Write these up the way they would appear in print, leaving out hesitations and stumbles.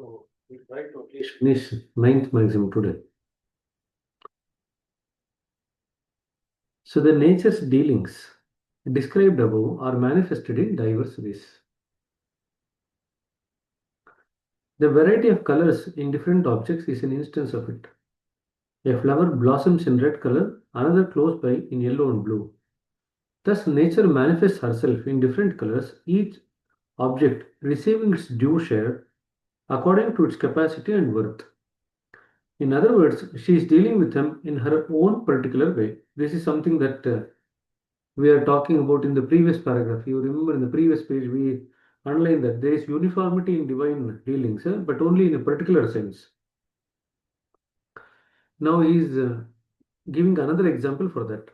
So we try to at least finish ninth maxim today. So the nature's dealings described above are manifested in diverse ways. The variety of colors in different objects is an instance of it. A flower blossoms in red color, another close by in yellow and blue. Thus, nature manifests herself in different colors, each object receiving its due share according to its capacity and worth. In other words, she is dealing with them in her own particular way. This is something that we are talking about in the previous paragraph. You remember in the previous page, we underlined that there is uniformity in divine dealings, but only in a particular sense. Now he is giving another example for that.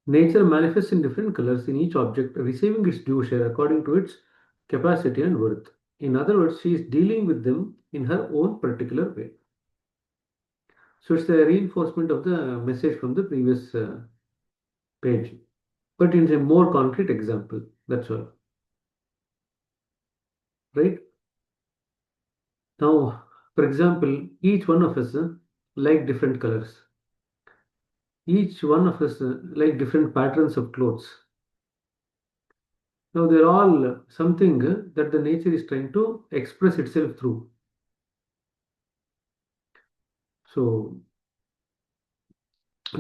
Nature manifests in different colors in each object, receiving its due share according to its capacity and worth. In other words, she is dealing with them in her own particular way. So it's a reinforcement of the message from the previous page, but in a more concrete example. That's all. Right? Now, for example, each one of us like different colors. Each one of us like different patterns of clothes. Now, they're all something that the nature is trying to express itself through. So,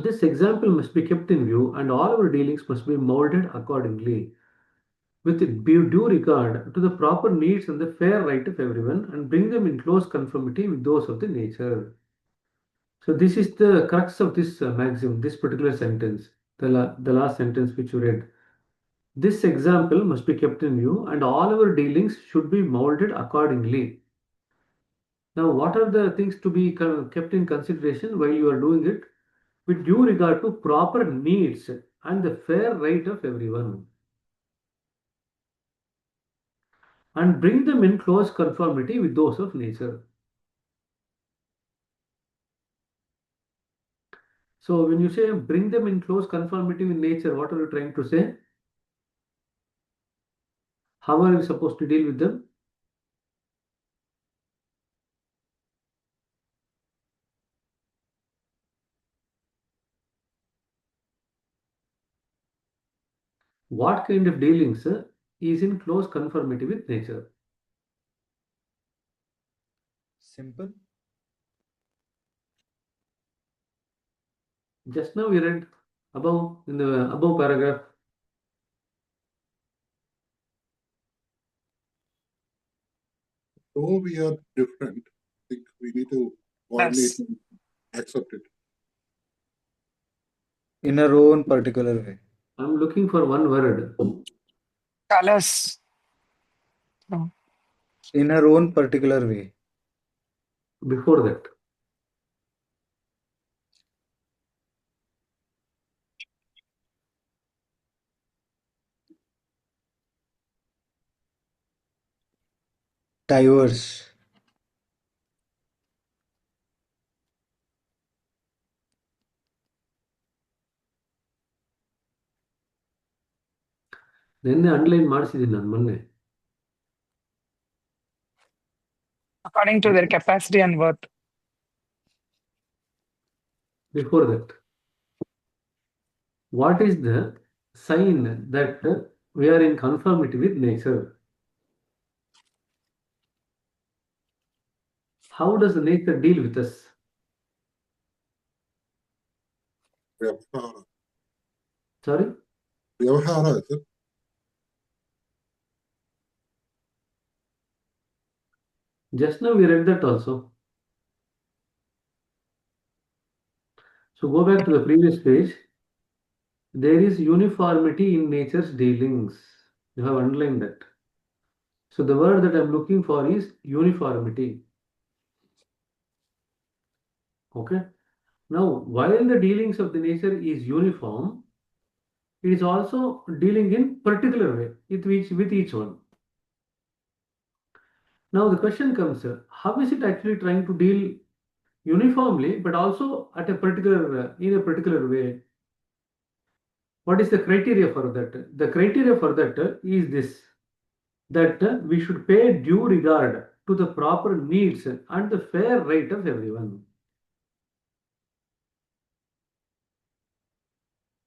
this example must be kept in view, and all our dealings must be molded accordingly, with due regard to the proper needs and the fair right of everyone, and bring them in close conformity with those of the nature. So this is the crux of this maxim, this particular sentence, the last sentence which you read. This example must be kept in view, and all our dealings should be molded accordingly. Now, what are the things to be kept in consideration while you are doing it? With due regard to proper needs and the fair right of everyone, and bring them in close conformity with those of nature. So when you say bring them in close conformity with nature, what are you trying to say? How are you supposed to deal with them? What kind of dealings is in close conformity with nature? Simple. Just now we read above in the above paragraph. Though we are different, I think we need to coordinate Yes. and accept it. In our own particular way. I'm looking for one word. Colors. No. In our own particular way. Before that. Diverse. ನಿನ್ನೆ underline ಮಾಡಿಸಿದ್ದೀನಿ ನಾನು ಮೊನ್ನೆ. According to their capacity and worth. Before that. What is the sign that we are in conformity with nature? How does nature deal with us? Vyavahara. Sorry? Vyavahara, is it? Just now we read that also. So go back to the previous page. There is uniformity in nature's dealings. You have underlined that. So the word that I'm looking for is uniformity. Okay. Now, while the dealings of the nature is uniform, it is also dealing in particular way with each one. Now the question comes, how is it actually trying to deal uniformly, but also at a particular in a particular way? What is the criteria for that? The criteria for that is this. that we should pay due regard to the proper needs and the fair right of everyone.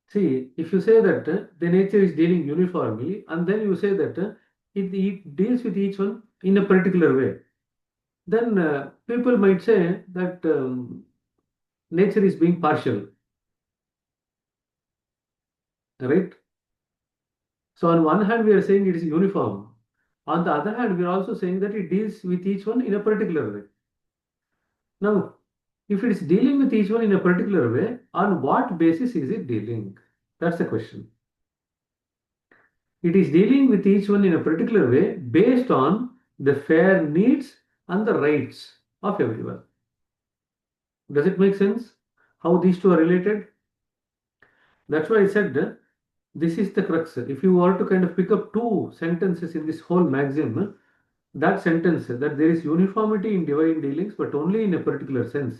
See, if you say that the nature is dealing uniformly, and then you say that it deals with each one in a particular way, then people might say that nature is being partial, right? So on one hand, we are saying it is uniform. On the other hand, we are also saying that it deals with each one in a particular way. Now, if it is dealing with each one in a particular way, on what basis is it dealing? That's the question. It is dealing with each one in a particular way based on the fair needs and the rights of everyone. Does it make sense how these two are related? That's why I said this is the crux. If you were to kind of pick up two sentences in this whole maxim, that sentence that there is uniformity in divine dealings, but only in a particular sense.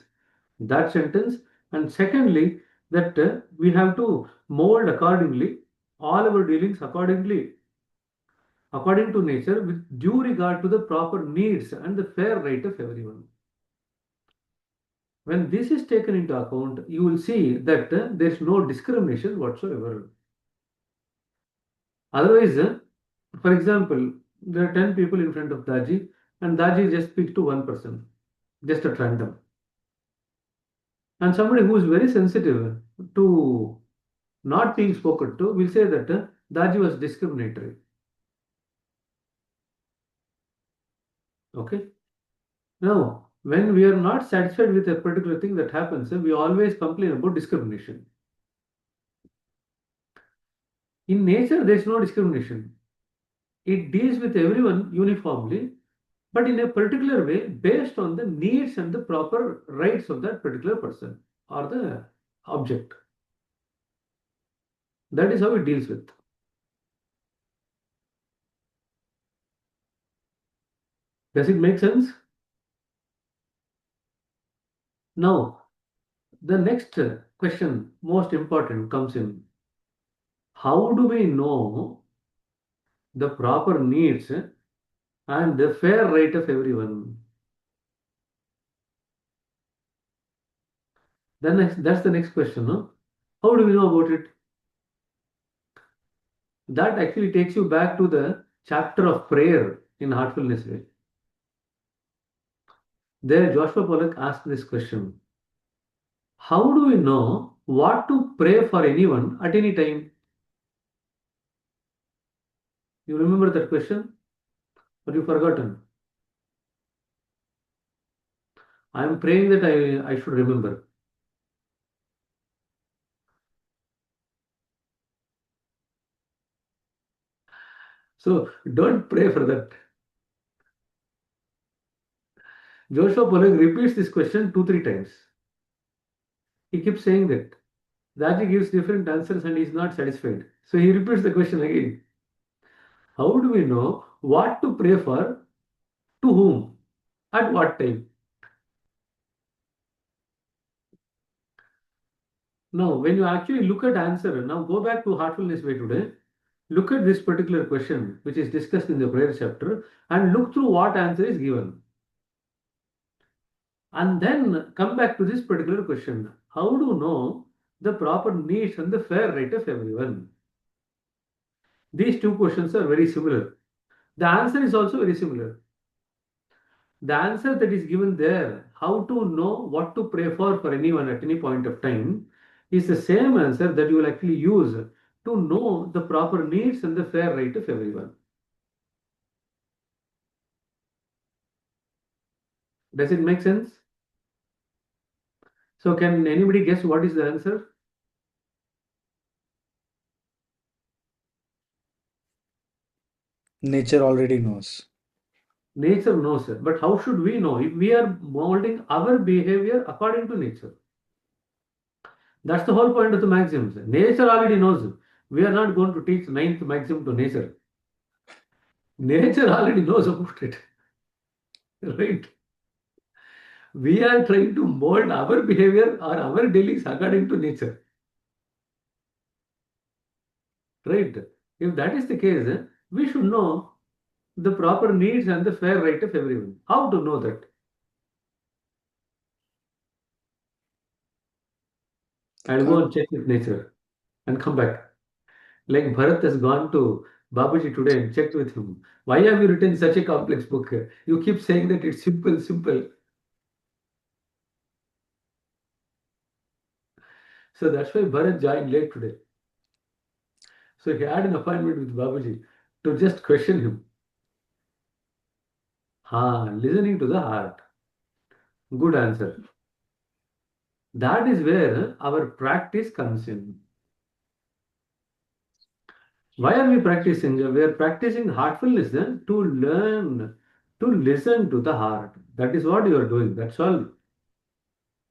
That sentence, and secondly, that we have to mold accordingly all our dealings according to nature with due regard to the proper needs and the fair right of everyone. When this is taken into account, you will see that there is no discrimination whatsoever. Otherwise, for example, there are 10 people in front of Daji, and Daji just speaks to one person, just at random. And somebody who is very sensitive to not being spoken to will say that Daji was discriminatory. Okay. Now, when we are not satisfied with a particular thing that happens, we always complain about discrimination. In nature, there is no discrimination. It deals with everyone uniformly, but in a particular way based on the needs and the proper rights of that particular person or the object. That is how it deals with. Does it make sense? Now, the next question, most important, comes in. How do we know the proper needs and the fair right of everyone? Then that's the next question. No? How do we know about it? That actually takes you back to the chapter of prayer in Heartfulness Way. There, Joshua Pollock asked this question. How do we know what to pray for anyone at any time? You remember that question? Or you forgotten? I am praying that I should remember. So don't pray for that. Joshua Pollock repeats this question 2-3 times. He keeps saying that. That he gives different answers and he is not satisfied. So he repeats the question again. How do we know what to pray for, to whom, at what time? Now, when you actually look at answer, now go back to Heartfulness Way today. Look at this particular question, which is discussed in the prayer chapter, and look through what answer is given. And then come back to this particular question. How to know the proper needs and the fair right of everyone? These two questions are very similar. The answer is also very similar. The answer that is given there, how to know what to pray for anyone at any point of time, is the same answer that you will actually use to know the proper needs and the fair right of everyone. Does it make sense? So can anybody guess what is the answer? Nature already knows. Nature knows it, but how should we know if we are molding our behavior according to nature? That's the whole point of the maxims. Nature already knows. We are not going to teach ninth maxim to nature. Nature already knows about it. Right? We are trying to mold our behavior or our dealings according to nature. Right? If that is the case, we should know the proper needs and the fair right of everyone. How to know that? I'll go and check with nature and come back. Like Bharat has gone to Babaji today and checked with him. Why have you written such a complex book? You keep saying that it's simple, simple. So that's why Bharat joined late today. So he had an appointment with Babaji to just question him. Listening to the heart. Good answer. That is where our practice comes in. Why are we practicing? We are practicing heartfulness to learn to listen to the heart. That is what you are doing. That's all.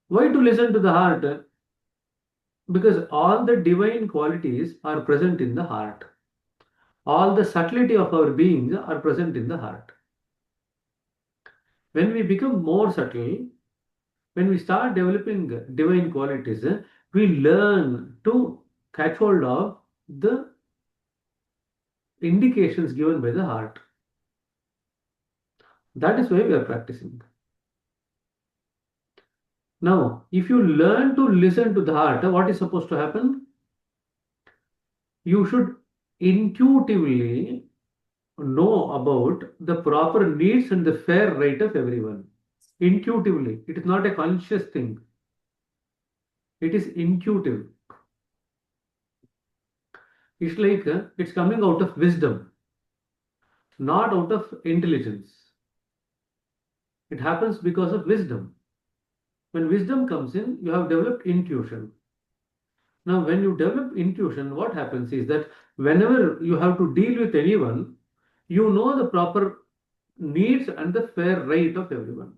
Why to listen to the heart? Because all the divine qualities are present in the heart. All the subtlety of our beings are present in the heart. When we become more subtle, when we start developing divine qualities, we learn to catch hold of the indications given by the heart. That is why we are practicing. Now, if you learn to listen to the heart, what is supposed to happen? You should intuitively know about the proper needs and the fair right of everyone. Intuitively. It is not a conscious thing. It is intuitive. It's like it's coming out of wisdom, not out of intelligence. It happens because of wisdom. When wisdom comes in, you have developed intuition. Now, when you develop intuition, what happens is that whenever you have to deal with anyone, you know the proper needs and the fair right of everyone.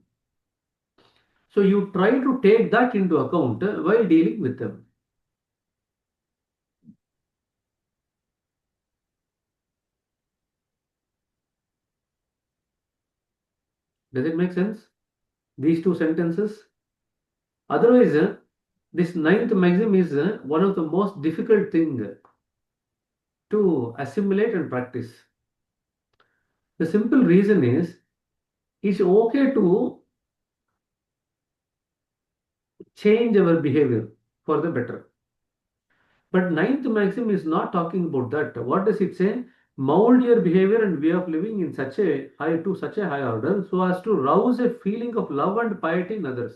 So you try to take that into account while dealing with them. Does it make sense? These two sentences? Otherwise, this ninth maxim is one of the most difficult thing to assimilate and practice. The simple reason is it's okay to change our behavior for the better. But ninth maxim is not talking about that. What does it say? Mold your behavior and way of living in such a high to such a high order so as to rouse a feeling of love and piety in others.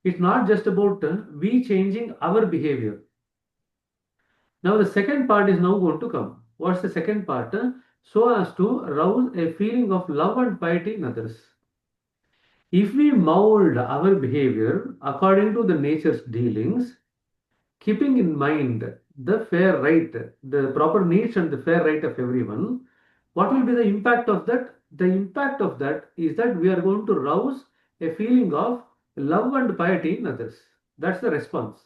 It's not just about we changing our behavior. Now the second part is now going to come. What's the second part? So as to rouse a feeling of love and piety in others. If we mold our behavior according to the nature's dealings, keeping in mind the fair right, the proper needs and the fair right of everyone, what will be the impact of that? The impact of that is that we are going to rouse a feeling of love and piety in others. That's the response.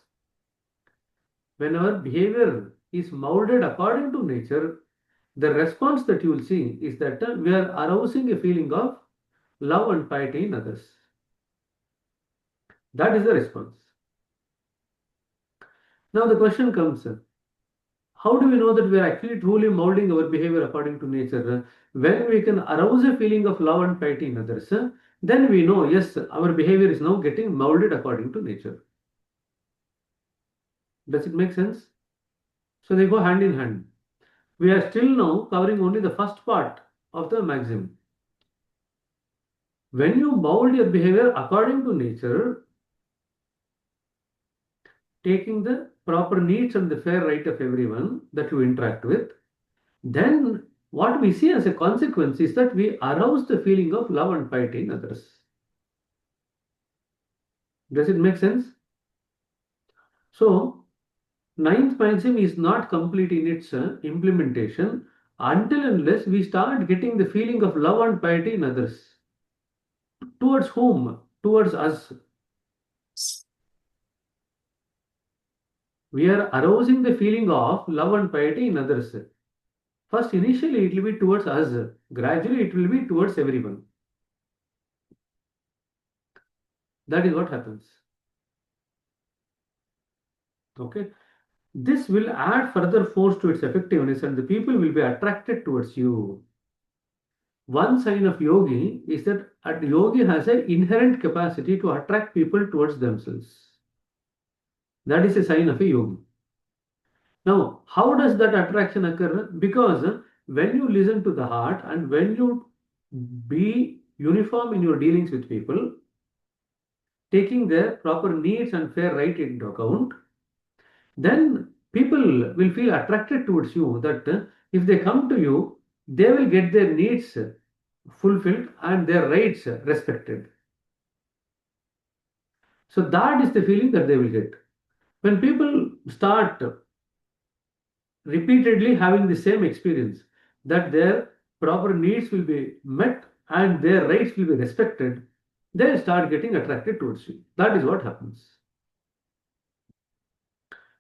When our behavior is molded according to nature, the response that you will see is that we are arousing a feeling of love and piety in others. That is the response. Now the question comes, how do we know that we are actually truly molding our behavior according to nature? When we can arouse a feeling of love and piety in others, then we know, yes, our behavior is now getting molded according to nature. Does it make sense? So they go hand in hand. We are still now covering only the first part of the maxim. When you mold your behavior according to nature, taking the proper needs and the fair right of everyone that you interact with, then what we see as a consequence is that we arouse the feeling of love and piety in others. Does it make sense? So, ninth maxim is not complete in its implementation until unless we start getting the feeling of love and piety in others. Towards whom? Towards us. We are arousing the feeling of love and piety in others. First, initially, it will be towards us. Gradually, it will be towards everyone. That is what happens. Okay. This will add further force to its effectiveness and the people will be attracted towards you. One sign of yogi is that a yogi has an inherent capacity to attract people towards themselves. That is a sign of a yogi. Now, how does that attraction occur? Because when you listen to the heart and when you be uniform in your dealings with people, taking their proper needs and fair right into account, then people will feel attracted towards you that if they come to you, they will get their needs fulfilled and their rights respected. So that is the feeling that they will get. When people start repeatedly having the same experience, that their proper needs will be met and their rights will be respected, they start getting attracted towards you. That is what happens.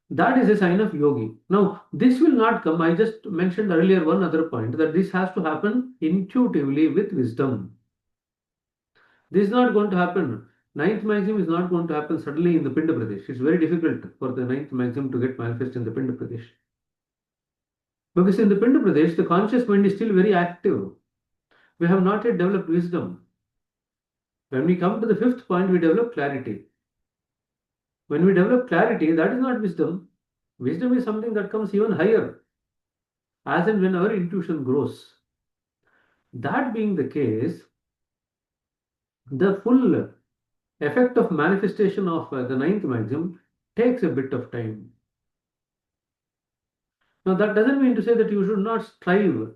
That is a sign of yogi. Now, this will not come. I just mentioned earlier one other point that this has to happen intuitively with wisdom. This is not going to happen. Ninth maxim is not going to happen suddenly in the Pinda Pradesh. It's very difficult for the ninth maxim to get manifest in the Pinda Pradesh. Because in the Pinda Pradesh, the conscious mind is still very active. We have not yet developed wisdom. When we come to the fifth point, we develop clarity. When we develop clarity, that is not wisdom. Wisdom is something that comes even higher as and when our intuition grows. That being the case, the full effect of manifestation of the ninth maxim takes a bit of time. Now, that doesn't mean to say that you should not strive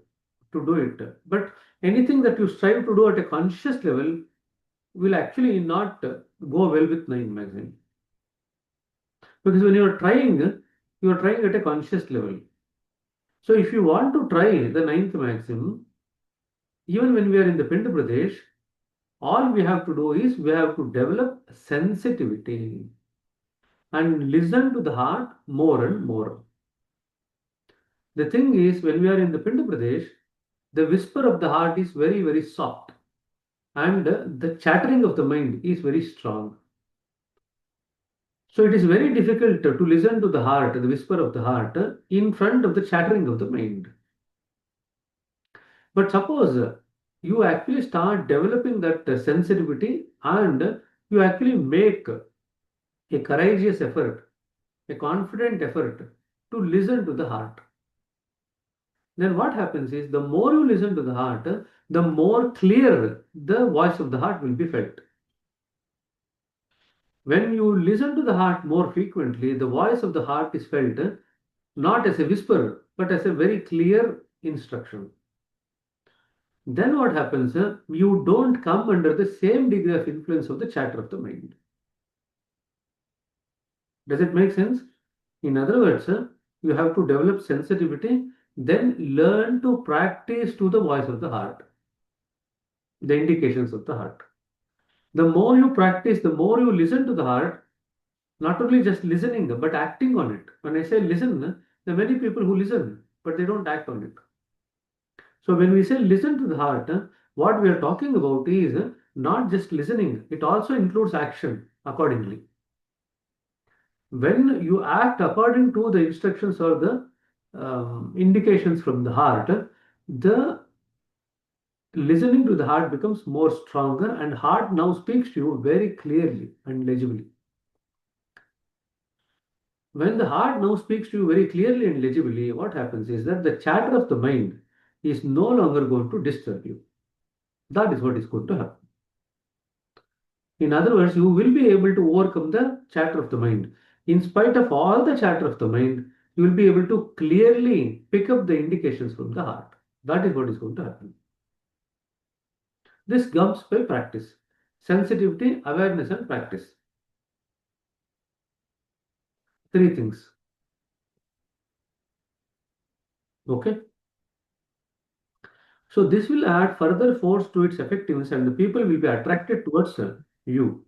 to do it, but anything that you strive to do at a conscious level will actually not go well with ninth maxim. Because when you are trying at a conscious level. So, if you want to try the ninth maxim, even when we are in the Pinda Pradesh, all we have to do is we have to develop sensitivity and listen to the heart more and more. The thing is, when we are in the Pinda Pradesh, the whisper of the heart is very, very soft, and the chattering of the mind is very strong. So, it is very difficult to listen to the heart, the whisper of the heart, in front of the chattering of the mind. But suppose you actually start developing that sensitivity and you actually make a courageous effort, a confident effort to listen to the heart. Then what happens is the more you listen to the heart, the more clear the voice of the heart will be felt. When you listen to the heart more frequently, the voice of the heart is felt not as a whisper, but as a very clear instruction. Then what happens? You don't come under the same degree of influence of the chatter of the mind. Does it make sense? In other words, you have to develop sensitivity, then learn to practice to the voice of the heart, the indications of the heart. The more you practice, the more you listen to the heart, not only just listening, but acting on it. When I say listen, there are many people who listen, but they don't act on it. So when we say listen to the heart, what we are talking about is not just listening, it also includes action accordingly. When you act according to the instructions or the indications from the heart, the listening to the heart becomes more stronger and heart now speaks to you very clearly and legibly. When the heart now speaks to you very clearly and legibly, what happens is that the chatter of the mind is no longer going to disturb you. That is what is going to happen. In other words, you will be able to overcome the chatter of the mind. In spite of all the chatter of the mind, you will be able to clearly pick up the indications from the heart. That is what is going to happen. This comes by practice. Sensitivity, awareness, and practice. Three things. Okay. So this will add further force to its effectiveness and the people will be attracted towards you.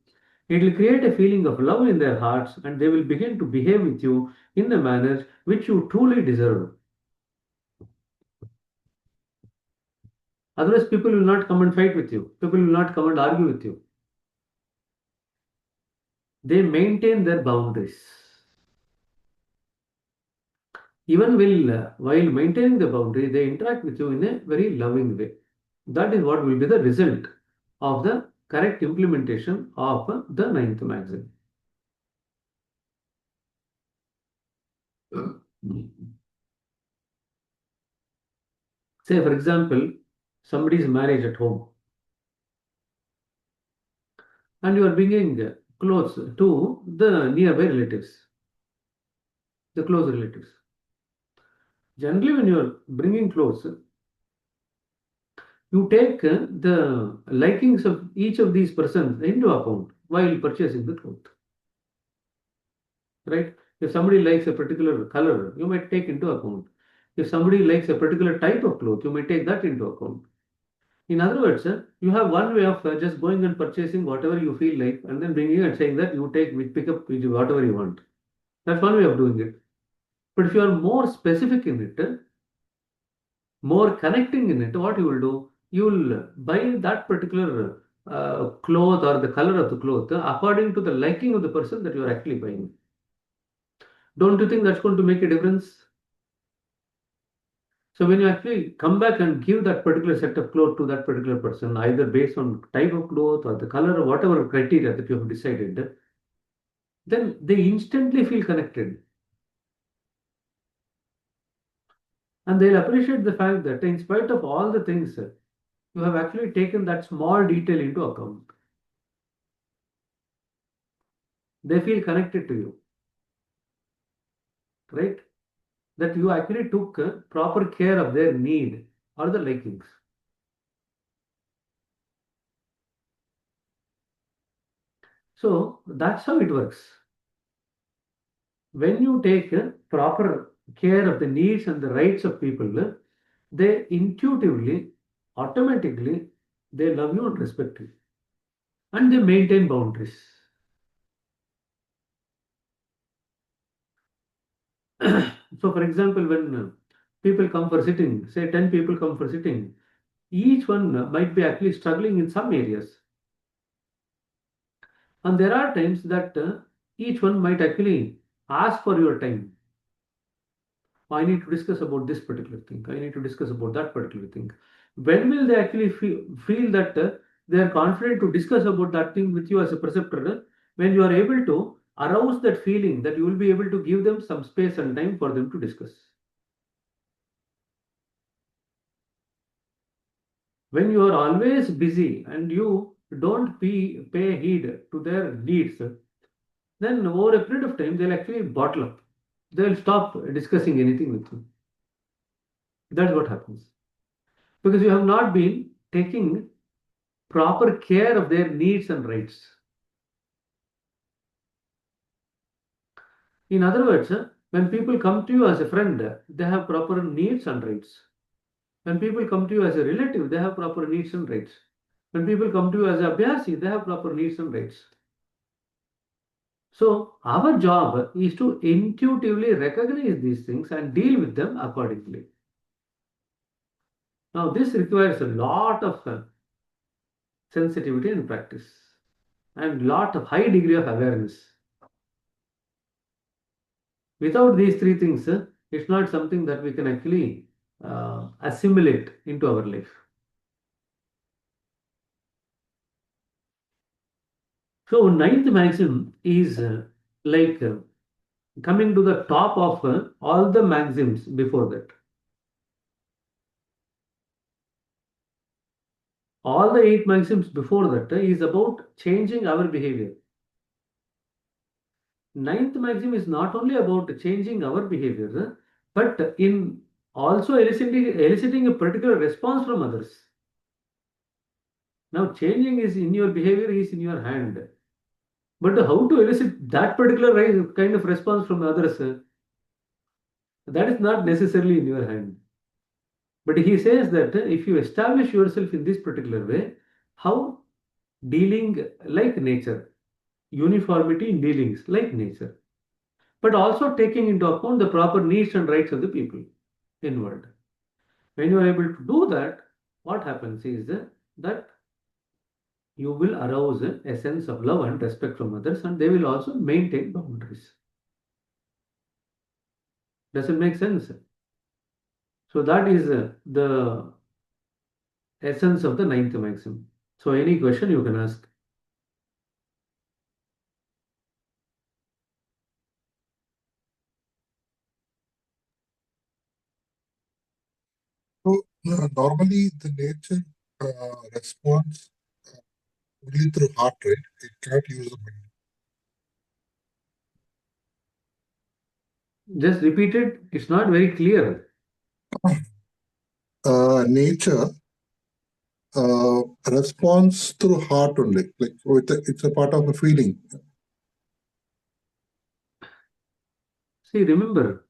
It will create a feeling of love in their hearts and they will begin to behave with you in the manner which you truly deserve. Otherwise, people will not come and fight with you. People will not come and argue with you. They maintain their boundaries. Even while maintaining the boundary, they interact with you in a very loving way. That is what will be the result of the correct implementation of the ninth maxim. Say, for example, somebody's marriage at home, and you are bringing clothes to the nearby relatives, the close relatives. Generally, when you are bringing clothes, you take the likings of each of these persons into account while purchasing the cloth, right? If somebody likes a particular color, you might take into account. If somebody likes a particular type of cloth, you may take that into account. In other words, you have one way of just going and purchasing whatever you feel like and then bringing and saying that you pick up whatever you want. That's one way of doing it. But if you are more specific in it, more connecting in it, what you will do, you will buy that particular cloth or the color of the cloth according to the liking of the person that you are actually buying. Don't you think that's going to make a difference? So when you actually come back and give that particular set of clothes to that particular person, either based on type of cloth or the color or whatever criteria that you have decided, then they instantly feel connected. And they'll appreciate the fact that in spite of all the things, you have actually taken that small detail into account. They feel connected to you, right? That you actually took proper care of their need or the likings. So that's how it works. When you take proper care of the needs and the rights of people, they intuitively, automatically, they love you and respect you. And they maintain boundaries. So, for example, when people come for sitting, say 10 people come for sitting, each one might be actually struggling in some areas. And there are times that each one might actually ask for your time. I need to discuss about this particular thing. I need to discuss about that particular thing. When will they actually feel that they are confident to discuss about that thing with you as a preceptor? When you are able to arouse that feeling that you will be able to give them some space and time for them to discuss. When you are always busy and you don't pay heed to their needs, then over a period of time, they'll actually bottle up. They'll stop discussing anything with you. That's what happens. Because you have not been taking proper care of their needs and rights. In other words, when people come to you as a friend, they have proper needs and rights. When people come to you as a relative, they have proper needs and rights. When people come to you as a abhyasi, they have proper needs and rights. So our job is to intuitively recognize these things and deal with them accordingly. Now this requires a lot of sensitivity and practice and lot of high degree of awareness. Without these three things, it's not something that we can actually assimilate into our life. So ninth maxim is like coming to the top of all the maxims before that. All the 8 maxims before that is about changing our behavior. Ninth maxim is not only about changing our behavior, but in also eliciting a particular response from others. Now, changing is in your behavior is in your hand. But how to elicit that particular kind of response from others, that is not necessarily in your hand. But he says that if you establish yourself in this particular way, how dealing like nature, uniformity in dealings like nature, but also taking into account the proper needs and rights of the people involved. When you are able to do that, what happens is that you will arouse a sense of love and respect from others, and they will also maintain boundaries. Does it make sense? So that is the essence of the ninth maxim. So any question you can ask. So normally the nature responds only through heart rate. It cannot use the Just repeat it. It's not very clear. mind. Nature responds through heart only. Like it's a part of a feeling. See, remember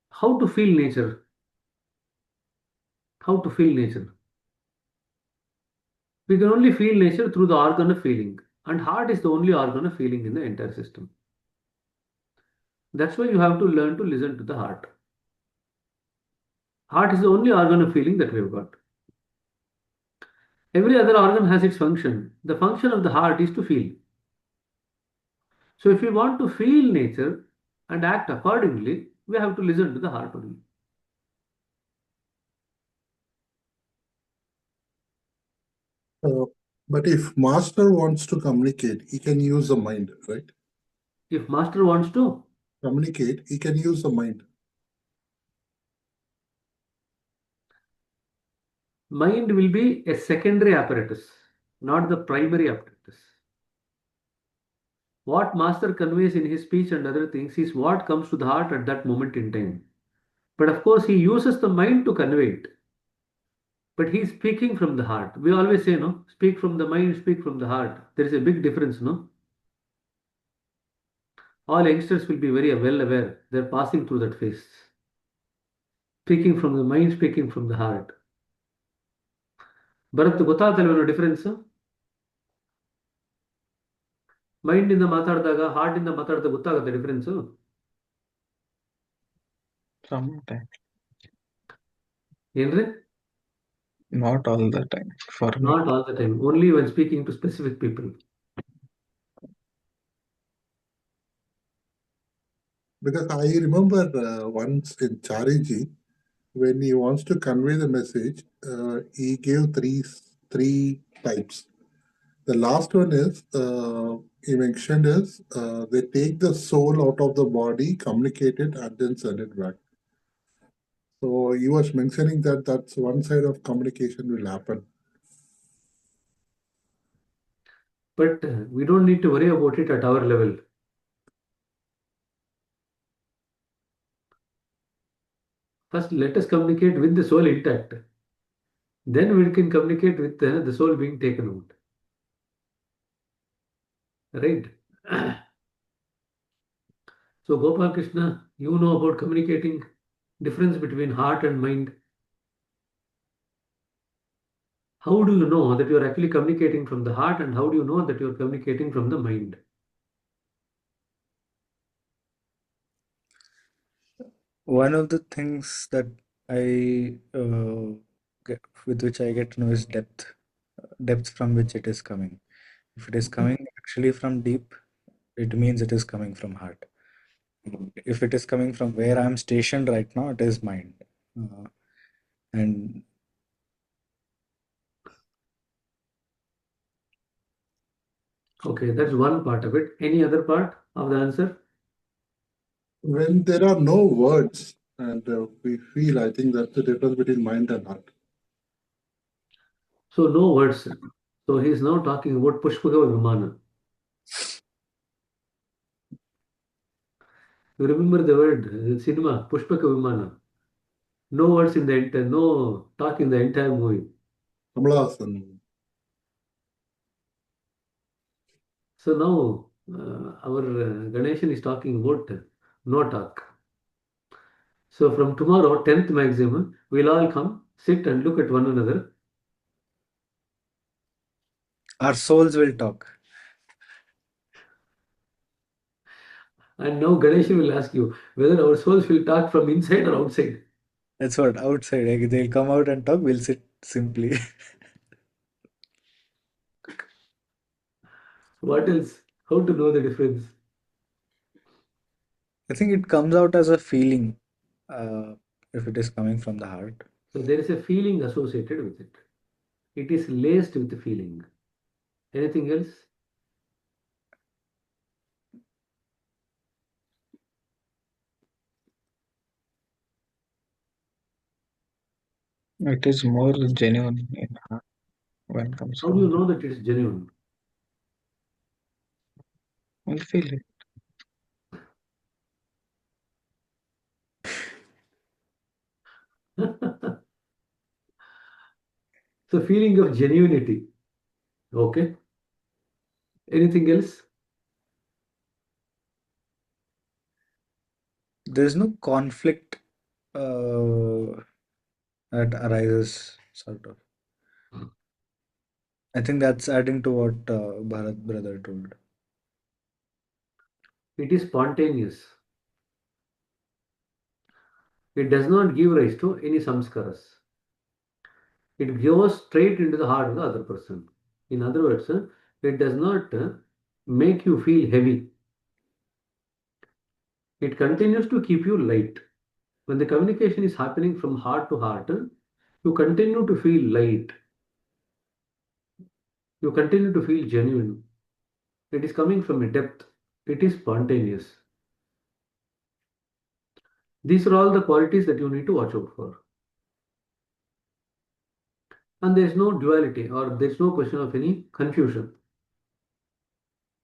how to feel nature. How to feel nature. We can only feel nature through the organ of feeling, and heart is the only organ of feeling in the entire system. That's why you have to learn to listen to the heart. Heart is the only organ of feeling that we've got. Every other organ has its function. The function of the heart is to feel. So if we want to feel nature and act accordingly, we have to listen to the heart only. But if master wants to communicate, he can use the mind, right? If master wants to, Communicate, he can use the mind. mind will be a secondary apparatus, not the primary apparatus. What master conveys in his speech and other things is what comes to the heart at that moment in time. But of course, he uses the mind to convey it. But he's speaking from the heart. We always say, no, speak from the mind, speak from the heart. There is a big difference, no? All youngsters will be very well aware. They're passing through that phase. Speaking from the mind, speaking from the heart. Bharat ಗೊತ್ತಾಗ್ತಲ್ವೇನೋ difference mind ಇಂದ ಮಾತಾಡಿದಾಗ heart ಇಂದ ಮಾತಾಡಿದಾಗ ಗೊತ್ತಾಗುತ್ತೆ difference Sometimes, ಏನ್ರಿ not all the time for me. Not all the time only when speaking to specific people Because I remember once in Chariji, when he wants to convey the message, he gave three types. The last one is he mentioned is they take the soul out of the body, communicate it, and then send it back. So he was mentioning that that's one side of communication will happen. But we don't need to worry about it at our level. First, let us communicate with the soul intact. Then we can communicate with the soul being taken out. Right? So, Gopal Krishna, you know about communicating, difference between heart and mind. How do you know that you are actually communicating from the heart, and how do you know that you are communicating from the mind? One of the things that I with which I get to know is depth from which it is coming. If it is coming actually from deep, it means it is coming from heart. If it is coming from where I'm stationed right now, it is mind. And Okay, that's one part of it. Any other part of the answer? When there are no words and we feel, I think that's the difference between mind and heart. So, no words. So, he is now talking about Pushpaka Vimana. You remember the word cinema, Pushpaka Vimana. No words in the entire, no talk in the entire movie. Kamala Hassan. So now our Ganeshan is talking about no talk. So from tomorrow, 10th maximum, we'll all come, sit and look at one another. our souls will talk. And now Ganeshan will ask you whether our souls will talk from inside or outside. That's what outside. Like, they'll come out and talk. We'll sit simply. What else? How to know the difference? I think it comes out as a feeling uh, if it is coming from the heart. So there is a feeling associated with it. It is laced with the feeling. Anything else? It is more genuine in heart when it comes How do you from. know that it is genuine? I feel it. So feeling of genuinity. Okay. Anything else? There's no conflict that arises, sort of. I think that's adding to what Bharat brother told. It is spontaneous. It does not give rise to any samskaras. It goes straight into the heart of the other person. In other words, it does not make you feel heavy. It continues to keep you light. When the communication is happening from heart to heart, you continue to feel light. You continue to feel genuine. It is coming from a depth. It is spontaneous. These are all the qualities that you need to watch out for. And there is no duality or there is no question of any confusion.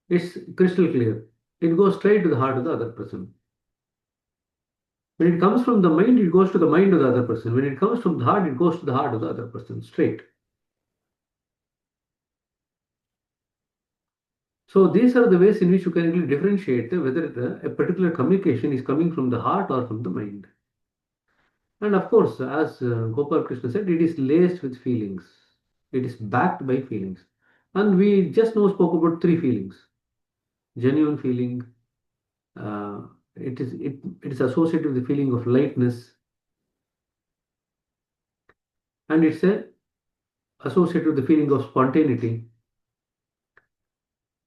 It's crystal clear. It goes straight to the heart of the other person. When it comes from the mind, it goes to the mind of the other person. When it comes from the heart, it goes to the heart of the other person, straight. So these are the ways in which you can really differentiate whether a particular communication is coming from the heart or from the mind. And of course, as Gopal Krishna said, it is laced with feelings. It is backed by feelings. And we just now spoke about three feelings. Genuine feeling, uh, it is associated with the feeling of lightness, and it's associated with the feeling of spontaneity.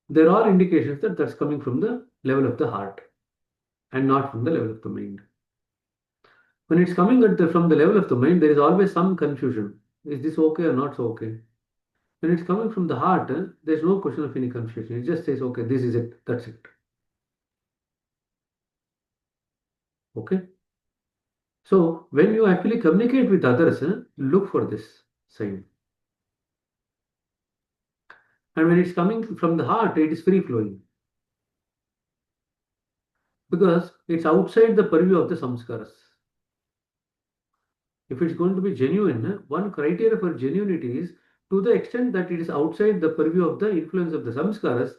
There are indications that that's coming from the level of the heart and not from the level of the mind. When it's coming from the level of the mind, there is always some confusion. Is this okay or not so okay? When it's coming from the heart, there's no question of any confusion. It just says, okay, this is it, that's it. Okay. So when you actually communicate with others, look for this sign. And when it's coming from the heart, it is free flowing because it's outside the purview of the samskaras. If it's going to be genuine, one criteria for genuinity is to the extent that it is outside the purview of the influence of the samskaras,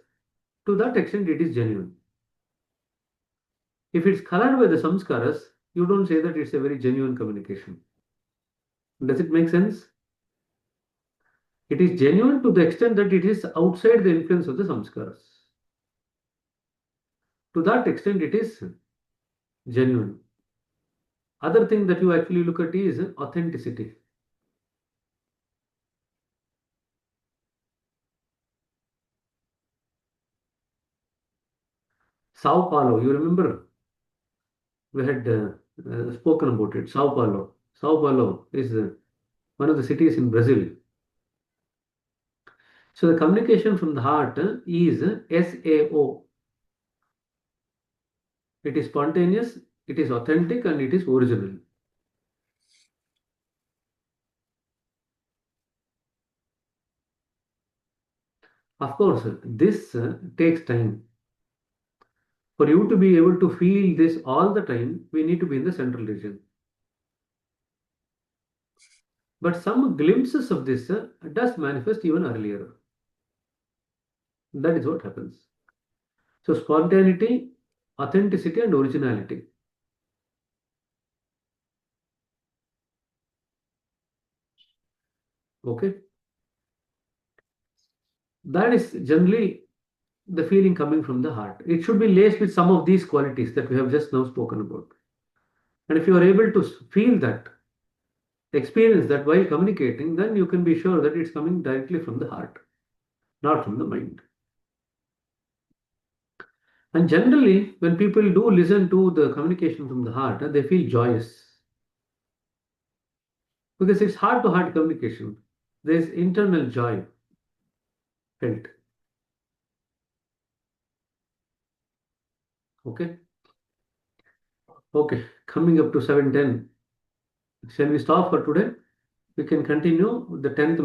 to that extent it is genuine. If it's colored by the samskaras, you don't say that it's a very genuine communication. Does it make sense? It is genuine to the extent that it is outside the influence of the samskaras. To that extent, it is genuine. Other thing that you actually look at is authenticity. Sao Paulo, you remember we had spoken about it. Sao Paulo. Sao Paulo is one of the cities in Brazil. So the communication from the heart is SAO. It is spontaneous, it is authentic, and it is original. Of course, this takes time. For you to be able to feel this all the time, we need to be in the central region. But some glimpses of this does manifest even earlier. That is what happens. So spontaneity, authenticity, and originality. Okay. That is generally the feeling coming from the heart. It should be laced with some of these qualities that we have just now spoken about. And if you are able to feel that, experience that while communicating, then you can be sure that it's coming directly from the heart, not from the mind. And generally, when people do listen to the communication from the heart, they feel joyous because it's heart to heart communication. There's internal joy felt. Okay. Okay. Coming up to 7:10. Shall we stop for today? We can continue the 10th